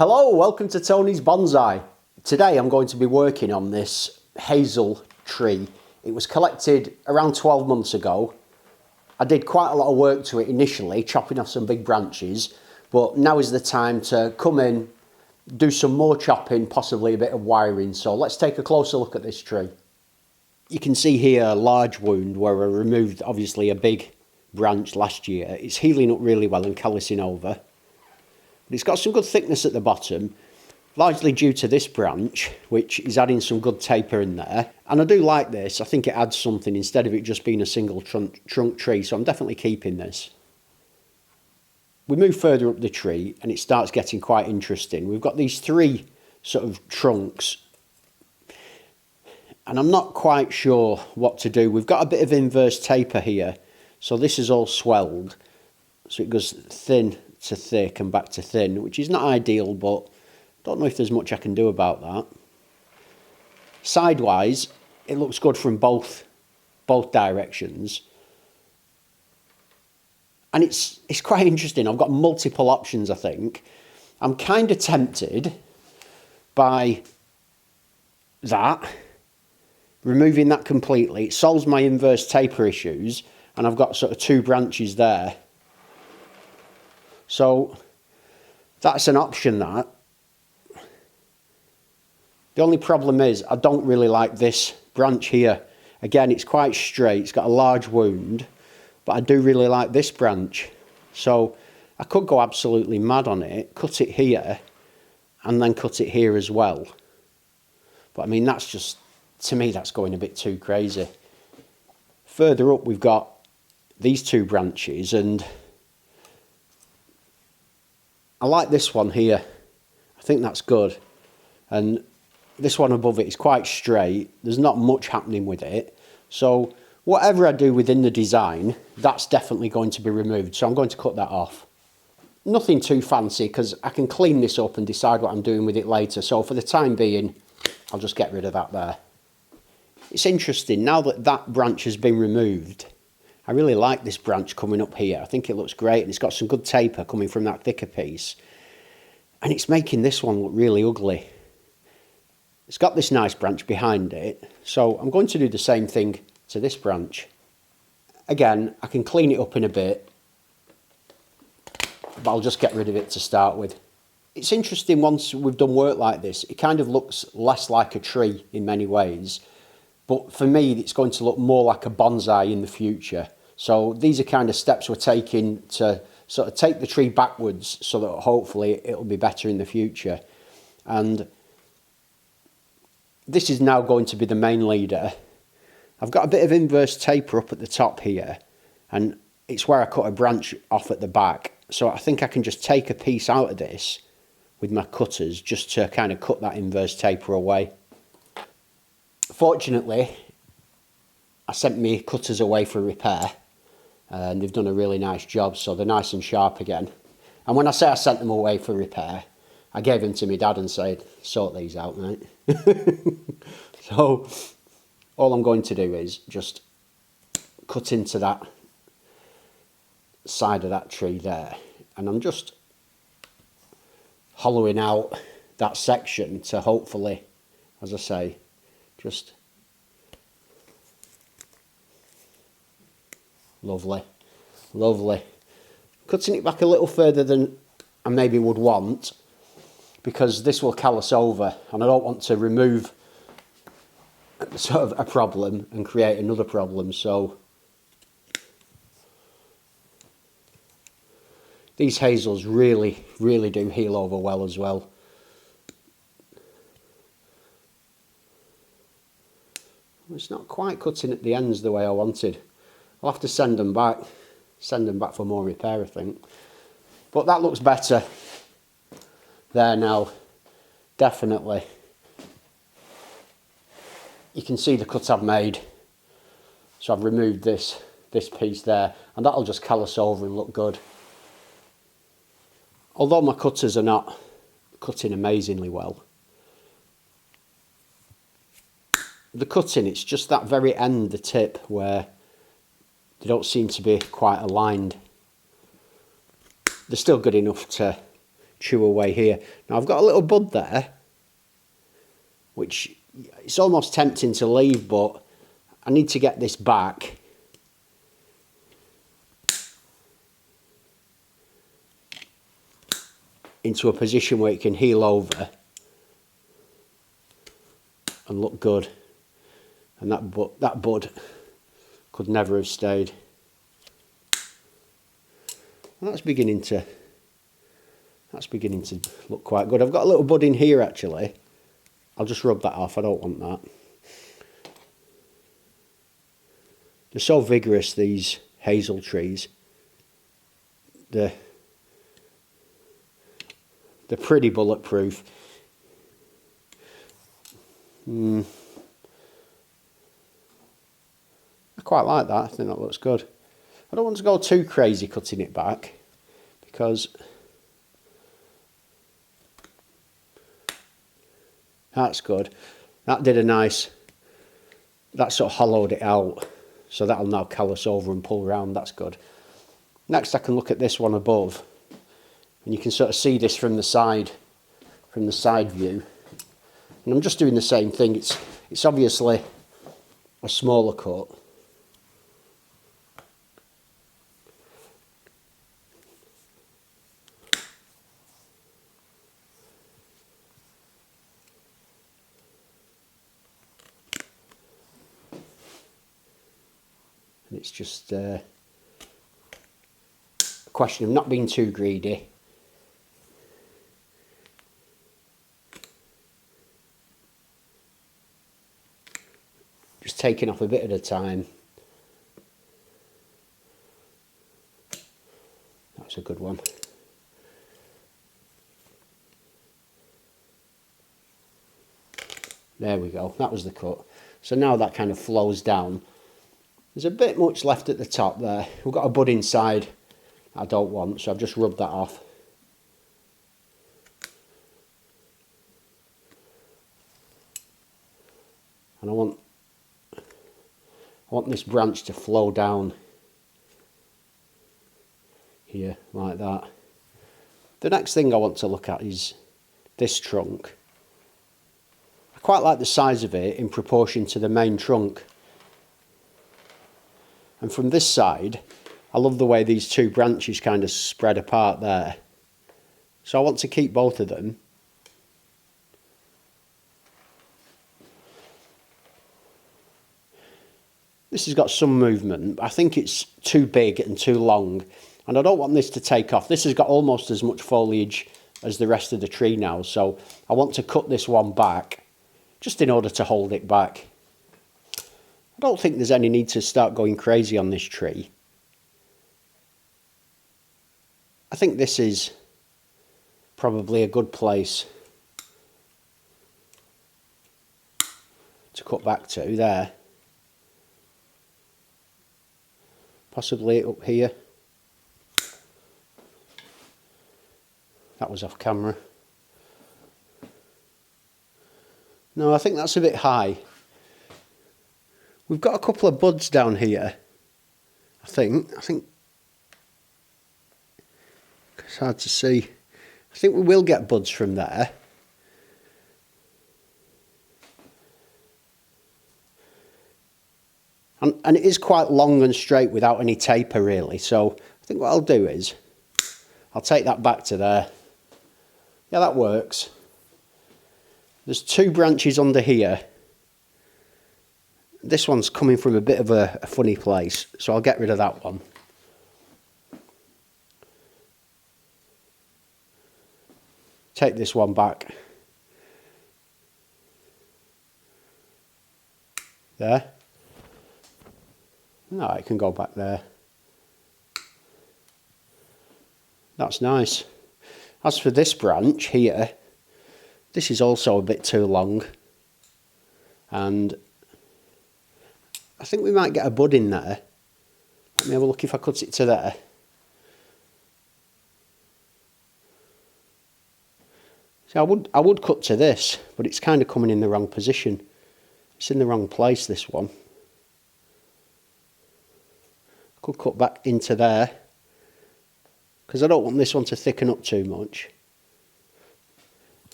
Hello, welcome to Tony's Bonsai. Today I'm going to be working on this hazel tree. It was collected around 12 months ago. I did quite a lot of work to it initially, chopping off some big branches, but now is the time to come in, do some more chopping, possibly a bit of wiring. So let's take a closer look at this tree. You can see here a large wound where I removed obviously a big branch last year. It's healing up really well and callousing over. It's got some good thickness at the bottom, largely due to this branch, which is adding some good taper in there. And I do like this. I think it adds something instead of it just being a single trunk tree, so I'm definitely keeping this. We move further up the tree and it starts getting quite interesting. We've got these three sort of trunks, and I'm not quite sure what to do. We've got a bit of inverse taper here, so this is all swelled, so it goes thin to thick and back to thin, which is not ideal, but don't know if there's much I can do about that. Sidewise, it looks good from both directions, and it's quite interesting. I've got multiple options. I think I'm kind of tempted by that, removing that completely. It solves my inverse taper issues, and I've got sort of two branches there. So that's an option, that. The only problem is I don't really like this branch here. Again, it's quite straight, it's got a large wound, but I do really like this branch. So I could go absolutely mad on it, cut it here, and then cut it here as well. But I mean, that's just, to me, that's going a bit too crazy. Further up, we've got these two branches, and I like this one here. I think that's good. And this one above it is quite straight. There's not much happening with it. So whatever I do within the design, that's definitely going to be removed. So I'm going to cut that off. Nothing too fancy, because I can clean this up and decide what I'm doing with it later. So for the time being, I'll just get rid of that there. It's interesting, now that that branch has been removed, I really like this branch coming up here. I think it looks great, and it's got some good taper coming from that thicker piece. And it's making this one look really ugly. It's got this nice branch behind it, so I'm going to do the same thing to this branch. Again, I can clean it up in a bit, but I'll just get rid of it to start with. It's interesting, once we've done work like this, it kind of looks less like a tree in many ways. But for me, it's going to look more like a bonsai in the future. So these are kind of steps we're taking to sort of take the tree backwards, so that hopefully it'll be better in the future. And this is now going to be the main leader. I've got a bit of inverse taper up at the top here, and it's where I cut a branch off at the back. So I think I can just take a piece out of this with my cutters, just to kind of cut that inverse taper away. Fortunately, I sent my cutters away for repair, and they've done a really nice job, so they're nice and sharp again. And when I say I sent them away for repair, I gave them to my dad and said, sort these out, mate. So all I'm going to do is just cut into that side of that tree there, and I'm just hollowing out that section to hopefully, as I say, just lovely, lovely. Cutting it back a little further than I maybe would want, because this will callus over, and I don't want to remove sort of a problem and create another problem. So these hazels really, really do heal over well as well. It's not quite cutting at the ends the way I wanted. I'll have to send them back for more repair, I think. But that looks better there now, definitely. You can see the cut I've made. So I've removed this piece there, and that'll just callus over and look good. Although my cutters are not cutting amazingly well, the cutting, it's just that very end, the tip, where they don't seem to be quite aligned. They're still good enough to chew away here. Now I've got a little bud there, which it's almost tempting to leave, but I need to get this back. Into a position where it can heal over and look good. And that bud could never have stayed. And that's beginning to look quite good. I've got a little bud in here actually. I'll just rub that off, I don't want that. They're so vigorous, these hazel trees. They're pretty bulletproof. I quite like that, I think that looks good. I don't want to go too crazy cutting it back, because that's good. That did a nice, that sort of hollowed it out, so that'll now callus over and pull round, that's good. Next I can look at this one above, and you can sort of see this from the side view. And I'm just doing the same thing. It's obviously a smaller cut. And it's just a question of not being too greedy. Just taking off a bit at a time. That's a good one. There we go, that was the cut. So now that kind of flows down. There's a bit much left at the top there. We've got a bud inside I don't want, so I've just rubbed that off. And I want this branch to flow down here like that. The next thing I want to look at is this trunk. I quite like the size of it in proportion to the main trunk. And from this side, I love the way these two branches kind of spread apart there. So I want to keep both of them. This has got some movement. I think it's too big and too long, and I don't want this to take off. This has got almost as much foliage as the rest of the tree now, so I want to cut this one back just in order to hold it back. I don't think there's any need to start going crazy on this tree. I think this is probably a good place to cut back to there. Possibly up here. That was off camera. No, I think that's a bit high. We've got a couple of buds down here. I think it's hard to see. I think we will get buds from there. And it is quite long and straight without any taper really. So I think what I'll do is, I'll take that back to there. Yeah, that works. There's two branches under here. This one's coming from a bit of a funny place, so I'll get rid of that one. Take this one back. There. No, it can go back there. That's nice. As for this branch here, this is also a bit too long. And I think we might get a bud in there. Let me have a look if I cut it to there. So I would cut to this, but it's kind of coming in the wrong position. It's in the wrong place, this one. I could cut back into there, because I don't want this one to thicken up too much.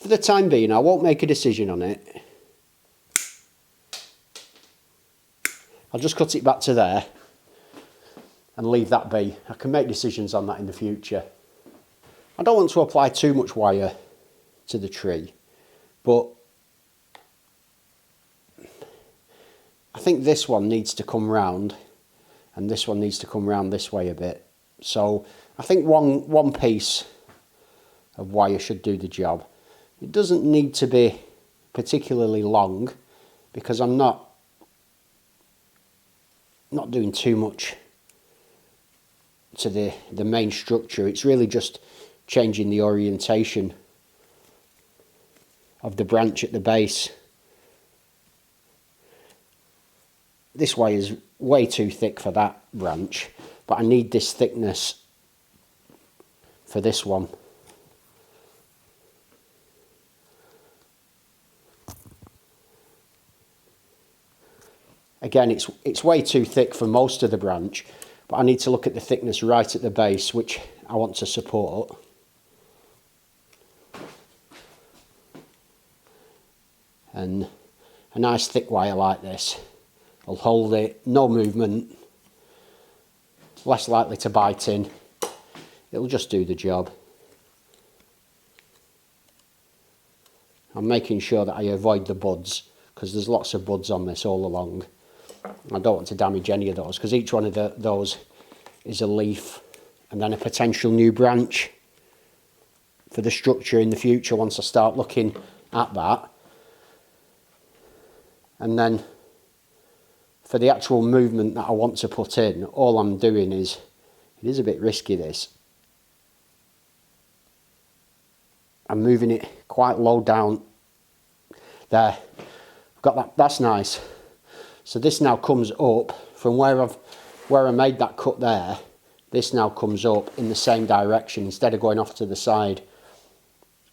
for the time being, I won't make a decision on it. I'll just cut it back to there and leave that be. I can make decisions on that in the future. I don't want to apply too much wire to the tree, but I think this one needs to come round and this one needs to come round this way a bit. So I think one piece of wire should do the job. It doesn't need to be particularly long because I'm not doing too much to the main structure. It's really just changing the orientation of the branch at the base. This wire is way too thick for that branch, but I need this thickness for this one. Again, it's way too thick for most of the branch, but I need to look at the thickness right at the base, which I want to support. And a nice thick wire like this will hold it, no movement, less likely to bite in. It'll just do the job. I'm making sure that I avoid the buds because there's lots of buds on this all along. I don't want to damage any of those because each one of those is a leaf and then a potential new branch for the structure in the future once I start looking at that. And then for the actual movement that I want to put in, all I'm doing is, it is a bit risky this, I'm moving it quite low down there. I've got that, that's nice. So this now comes up from where I made that cut there. This now comes up in the same direction instead of going off to the side.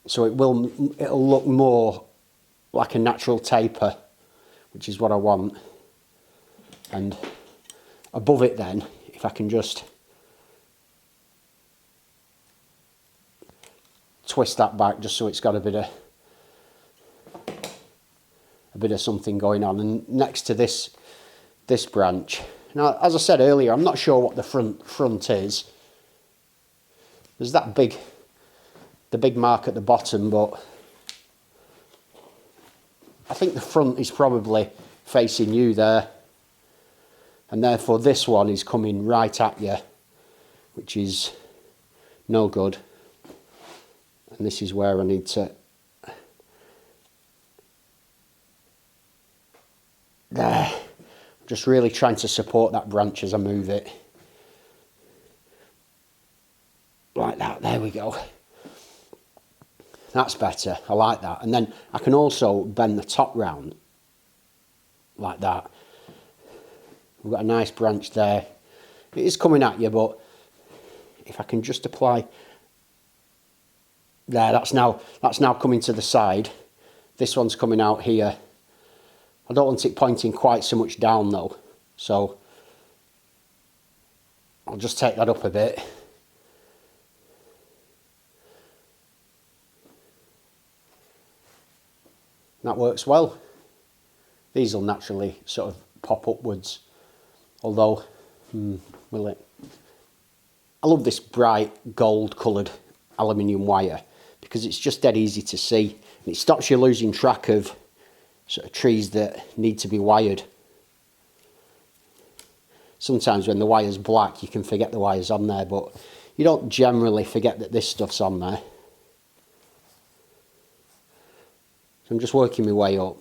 So it'll look more like a natural taper, which is what I want. And above it then, if I can just twist that back just so it's got a bit of something going on. And next to this branch, now as I said earlier, I'm not sure what the front is. There's the big mark at the bottom, but I think the front is probably facing you there, and therefore this one is coming right at you, which is no good. And this is where I need to there. I'm just really trying to support that branch as I move it. Like that, there we go. That's better, I like that. And then I can also bend the top round, like that. We've got a nice branch there. It is coming at you, but if I can just apply, there, that's now coming to the side. This one's coming out here. I don't want it pointing quite so much down though, so I'll just take that up a bit. That works well. These will naturally sort of pop upwards, although, will it? I love this bright gold coloured aluminium wire because it's just dead easy to see and it stops you losing track of sort of trees that need to be wired. Sometimes when the wire's black you can forget the wire's on there, but you don't generally forget that this stuff's on there. So I'm just working my way up.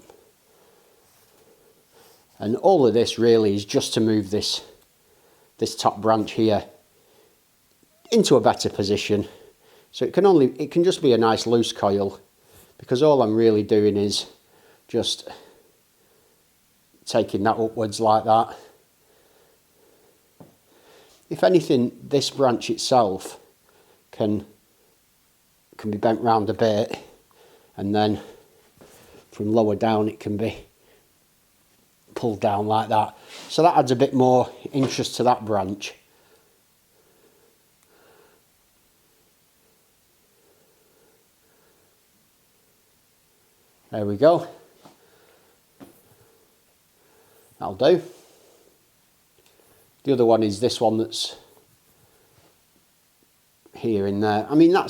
And all of this really is just to move this top branch here into a better position. So it can just be a nice loose coil, because all I'm really doing is just taking that upwards like that. If anything, this branch itself can be bent round a bit, and then from lower down it can be pulled down like that. So that adds a bit more interest to that branch. There we go. That'll do. The other one is this one that's here in there. I mean, I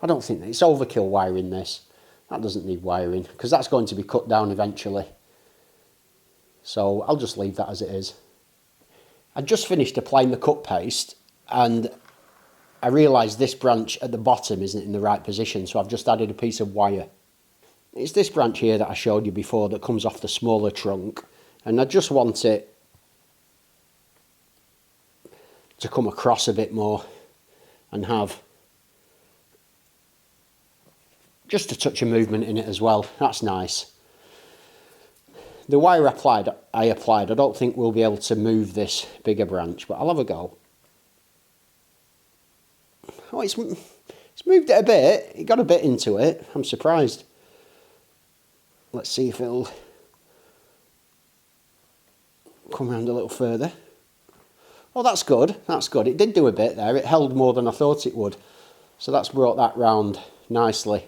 don't think it's overkill wiring this. That doesn't need wiring because that's going to be cut down eventually. So I'll just leave that as it is. I just finished applying the cut paste and I realised this branch at the bottom isn't in the right position, so I've just added a piece of wire. It's this branch here that I showed you before that comes off the smaller trunk, and I just want it to come across a bit more and have just a touch of movement in it as well. That's nice. The wire I applied, I don't think we'll be able to move this bigger branch, but I'll have a go. Oh, it's moved it a bit. It got a bit into it. I'm surprised. Let's see if it'll come around a little further. Oh, that's good. That's good. It did do a bit there. It held more than I thought it would. So that's brought that round nicely.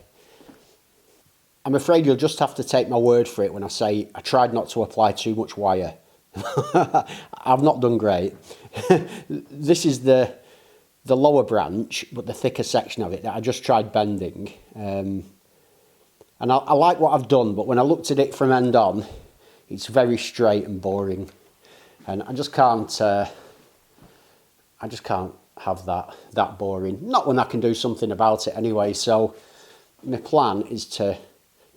I'm afraid you'll just have to take my word for it when I say I tried not to apply too much wire. I've not done great. This is the lower branch, but the thicker section of it that I just tried bending. And I like what I've done, but when I looked at it from end on, it's very straight and boring. And I just can't have that boring. Not when I can do something about it anyway. So my plan is to,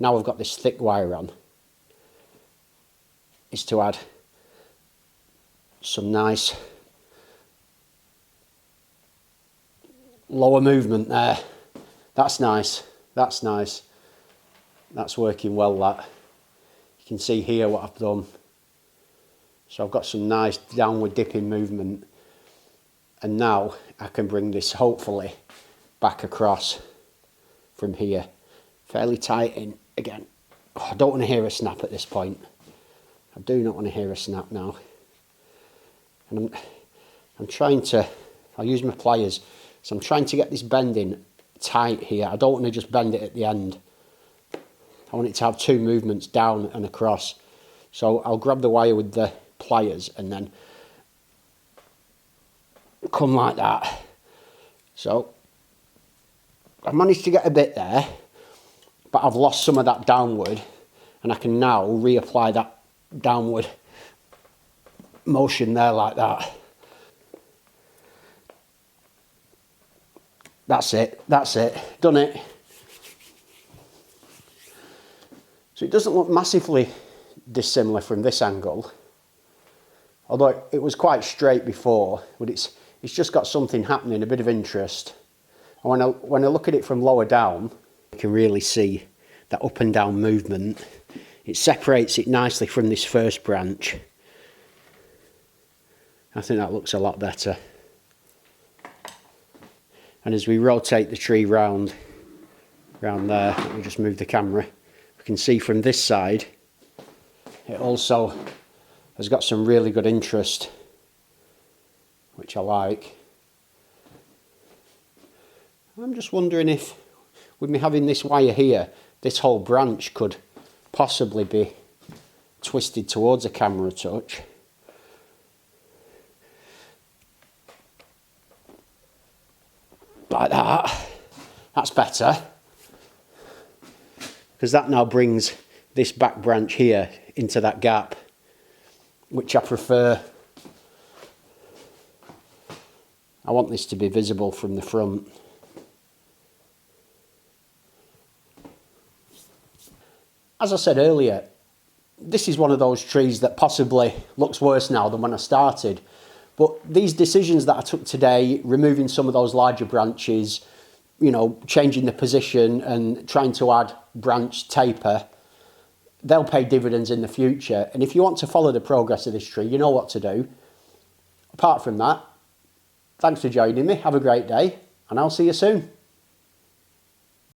now I've got this thick wire on, is to add some nice lower movement there. That's nice. That's nice. That's working well, that. You can see here what I've done. So I've got some nice downward dipping movement. And now I can bring this hopefully back across from here. Fairly tight in again. Oh, I don't want to hear a snap at this point. I do not want to hear a snap now. And I'm trying to, I'll use my pliers. So I'm trying to get this bending tight here. I don't want to just bend it at the end. I want it to have two movements, down and across. So I'll grab the wire with the pliers and then come like that. So I've managed to get a bit there, but I've lost some of that downward, and I can now reapply that downward motion there like that. That's it, done it. So it doesn't look massively dissimilar from this angle, although it was quite straight before, but it's just got something happening, a bit of interest. And when I look at it from lower down, you can really see that up and down movement. It separates it nicely from this first branch. I think that looks a lot better. And as we rotate the tree round there, let me just move the camera, we can see from this side, it also has got some really good interest, which I like. I'm just wondering if, with me having this wire here, this whole branch could possibly be twisted towards a camera touch. Like that. That's better. Because that now brings this back branch here into that gap, which I prefer. I want this to be visible from the front. As I said earlier, this is one of those trees that possibly looks worse now than when I started. But these decisions that I took today, removing some of those larger branches, you know, changing the position and trying to add branch taper, they'll pay dividends in the future. And if you want to follow the progress of this tree, you know what to do. Apart from that, thanks for joining me. Have a great day, and I'll see you soon.